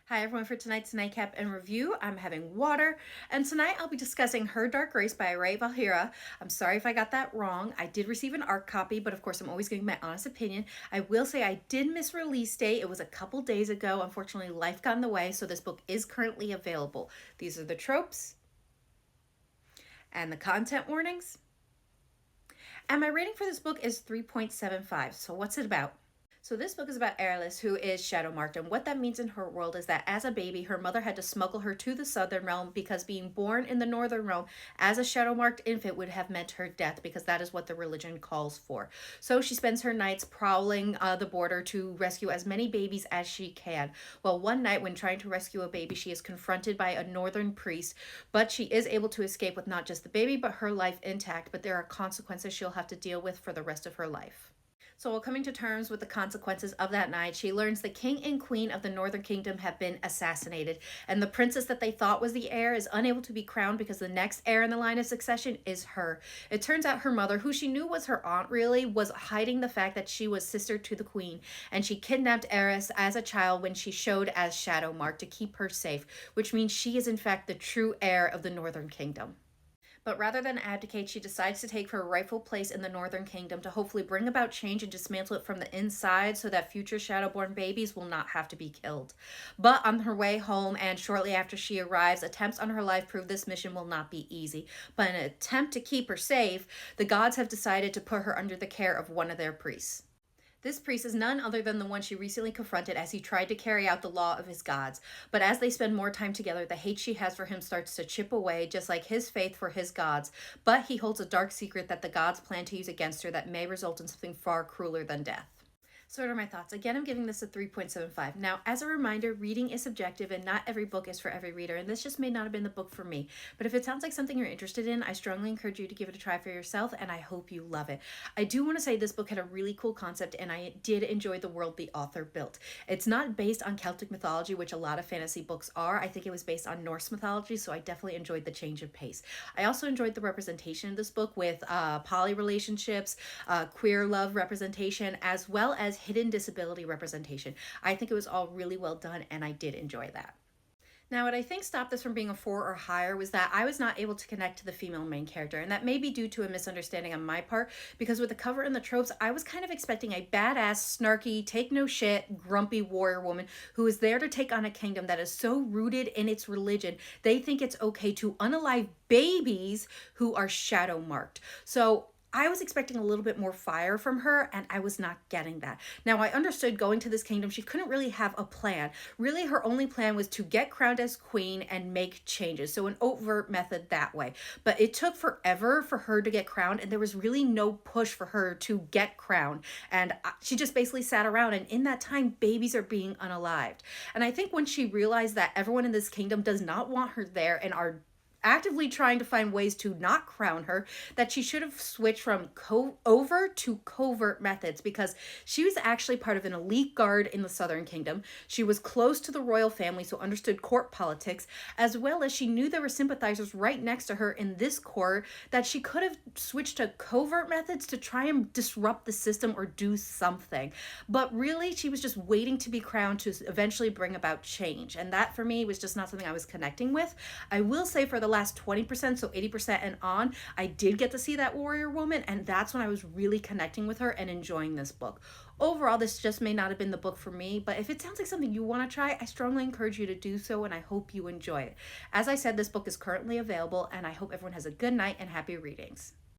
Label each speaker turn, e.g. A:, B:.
A: Hi everyone, for tonight's Nightcap and review, I'm having water, and tonight I'll be discussing Her Dark Grace by Valtera. I'm sorry if I got that wrong. I did receive an art copy, but of course I'm always giving my honest opinion. I will say I did miss release date. It was a couple days ago. Unfortunately, life got in the way, so this book is currently available. These are the tropes and the content warnings. And my rating for this book is 3.75. So what's it about? So this book is about Airless, who is shadow marked, and what that means in her world is that as a baby, her mother had to smuggle her to the southern realm because being born in the northern realm as a shadow marked infant would have meant her death, because that is what the religion calls for. So she spends her nights prowling the border to rescue as many babies as she can. Well, one night when trying to rescue a baby, she is confronted by a northern priest, but she is able to escape with not just the baby, but her life intact. But there are consequences she'll have to deal with for the rest of her life. So while coming to terms with the consequences of that night, she learns the king and queen of the Northern Kingdom have been assassinated, and the princess that they thought was the heir is unable to be crowned because the next heir in the line of succession is her. It turns out her mother, who she knew was her aunt really, was hiding the fact that she was sister to the queen, and she kidnapped Eris as a child when she showed as Shadow Mark to keep her safe, which means she is in fact the true heir of the Northern Kingdom. But rather than abdicate, she decides to take her rightful place in the Northern Kingdom to hopefully bring about change and dismantle it from the inside so that future Shadowborn babies will not have to be killed. But on her way home and shortly after she arrives, attempts on her life prove this mission will not be easy. But in an attempt to keep her safe, the gods have decided to put her under the care of one of their priests. This priest is none other than the one she recently confronted as he tried to carry out the law of his gods. But as they spend more time together, the hate she has for him starts to chip away, just like his faith for his gods. But he holds a dark secret that the gods plan to use against her that may result in something far crueler than death. So what are my thoughts? Again, I'm giving this a 3.75. Now, as a reminder, reading is subjective and not every book is for every reader, and this just may not have been the book for me. But if it sounds like something you're interested in, I strongly encourage you to give it a try for yourself, and I hope you love it. I do want to say this book had a really cool concept, and I did enjoy the world the author built. It's not based on Celtic mythology, which a lot of fantasy books are. I think it was based on Norse mythology, so I definitely enjoyed the change of pace. I also enjoyed the representation in this book with poly relationships, queer love representation, as well as hidden disability representation. I think it was all really well done, and I did enjoy that. Now, what I think stopped this from being a 4 or higher was that I was not able to connect to the female main character, and that may be due to a misunderstanding on my part, because with the cover and the tropes, I was kind of expecting a badass, snarky, take no shit, grumpy warrior woman who is there to take on a kingdom that is so rooted in its religion, they think it's okay to unalive babies who are shadow marked. So I was expecting a little bit more fire from her, and I was not getting that. Now, I understood going to this kingdom, she couldn't really have a plan. Really, her only plan was to get crowned as queen and make changes. So an overt method that way. But it took forever for her to get crowned, and there was really no push for her to get crowned. And she just basically sat around, and in that time, babies are being unalived. And I think when she realized that everyone in this kingdom does not want her there and are actively trying to find ways to not crown her, that she should have switched from overt to covert methods, because she was actually part of an elite guard in the Southern Kingdom. She was close to the royal family, so understood court politics, as well as she knew there were sympathizers right next to her in this court, that she could have switched to covert methods to try and disrupt the system or do something. But really, she was just waiting to be crowned to eventually bring about change. And that for me was just not something I was connecting with. I will say for the last 20%, so 80% and on, I did get to see that warrior woman, and that's when I was really connecting with her and enjoying this book. Overall, this just may not have been the book for me, but if it sounds like something you want to try, I strongly encourage you to do so, and I hope you enjoy it. As I said, this book is currently available, and I hope everyone has a good night and happy readings.